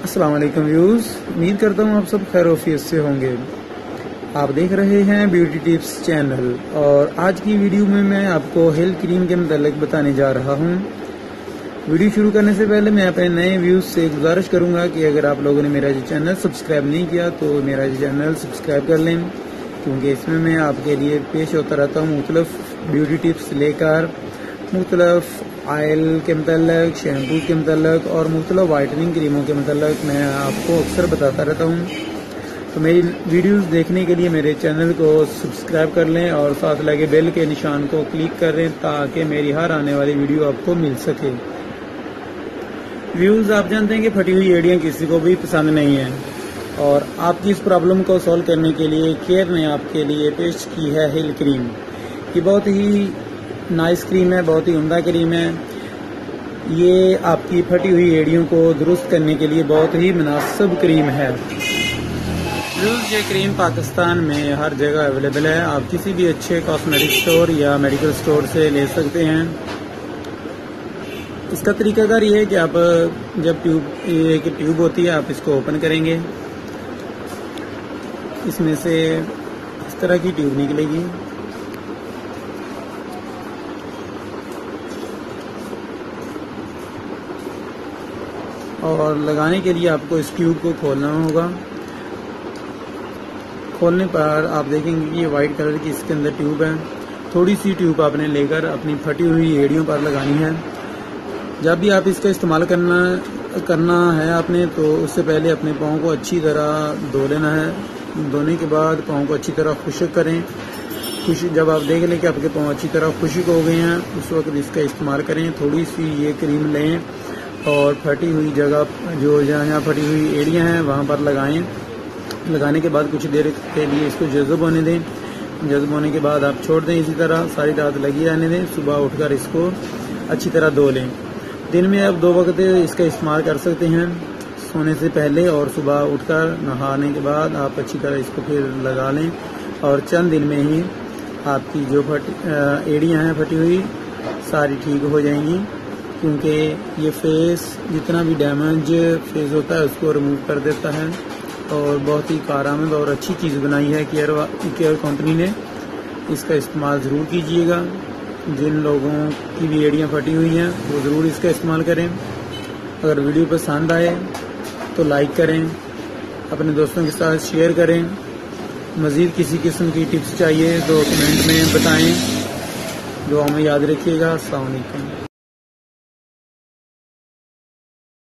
अस्सलाम वालेकुम व्यूज़, उम्मीद करता हूँ आप सब खैर-ओ-आफियत से होंगे। आप देख रहे हैं ब्यूटी टिप्स चैनल और आज की वीडियो में मैं आपको हेल क्रीम के मतलब बताने जा रहा हूँ। वीडियो शुरू करने से पहले मैं अपने नए व्यूज़ से गुजारिश करूँगा कि अगर आप लोगों ने मेरा ये चैनल सब्सक्राइब नहीं किया तो मेरा ये चैनल सब्सक्राइब कर लें, क्योंकि इसमें मैं आपके लिए पेश होता रहता हूँ मुख्तलिफ ब्यूटी टिप्स लेकर, मुख्तलिफ ऑयल के मतलब, शैम्पू के मतलब और मुख्तलिफ वाइटनिंग क्रीमों के मतलब मैं आपको अक्सर बताता रहता हूँ। तो मेरी वीडियोस देखने के लिए मेरे चैनल को सब्सक्राइब कर लें और साथ लगे बेल के निशान को क्लिक करें ताकि मेरी हर आने वाली वीडियो आपको मिल सके। व्यूज़, आप जानते हैं कि फटी हुई एड़ियाँ किसी को भी पसंद नहीं है और आपकी इस प्रॉब्लम को सॉल्व करने के लिए केयर ने आपके लिए पेश की है हेल क्रीम। ये बहुत ही नाइस क्रीम है, बहुत ही उम्दा क्रीम है। ये आपकी फटी हुई एड़ियों को दुरुस्त करने के लिए बहुत ही मुनासिब क्रीम है। ये क्रीम पाकिस्तान में हर जगह अवेलेबल है। आप किसी भी अच्छे कॉस्मेटिक स्टोर या मेडिकल स्टोर से ले सकते हैं। इसका तरीकाकार ये है कि आप जब ट्यूब होती है आप इसको ओपन करेंगे, इसमें से इस तरह की ट्यूब निकलेगी और लगाने के लिए आपको इस ट्यूब को खोलना होगा। खोलने पर आप देखेंगे कि ये वाइट कलर की इसके अंदर ट्यूब है। थोड़ी सी ट्यूब आपने लेकर अपनी फटी हुई एड़ियों पर लगानी है। जब भी आप इसका इस्तेमाल करना है आपने, तो उससे पहले अपने पाँव को अच्छी तरह धो लेना है। धोने के बाद पाँव को अच्छी तरह खुश्क करें। जब आप देख लें कि आपके पाँव अच्छी तरह खुश्क हो गए हैं, उस वक्त इसका इस्तेमाल करें। थोड़ी सी ये क्रीम लें और फटी हुई जगह जो जहाँ फटी हुई एड़ियाँ हैं वहाँ पर लगाएं। लगाने के बाद कुछ देर के लिए इसको जज़ब होने दें। जज़ब होने के बाद आप छोड़ दें, इसी तरह सारी रात लगी रहने दें। सुबह उठकर इसको अच्छी तरह धो लें। दिन में आप 2 वक्त इसका इस्तेमाल कर सकते हैं, सोने से पहले और सुबह उठकर नहाने के बाद आप अच्छी तरह इसको फिर लगा लें और चंद दिन में ही आपकी जो एड़ियाँ हैं फटी हुई सारी ठीक हो जाएंगी, क्योंकि ये फेस जितना भी डैमेज फेस होता है उसको रिमूव कर देता है और बहुत ही कारआमद और अच्छी चीज़ बनाई है केयर कंपनी ने। इसका इस्तेमाल ज़रूर कीजिएगा। जिन लोगों की भी एड़ियाँ फटी हुई हैं वो ज़रूर इसका इस्तेमाल करें। अगर वीडियो पसंद आए तो लाइक करें, अपने दोस्तों के साथ शेयर करें। मज़ीद किसी किस्म की टिप्स चाहिए तो कमेंट में बताएं। दुआ में याद रखिएगा। अस्सलाम वालेकुम।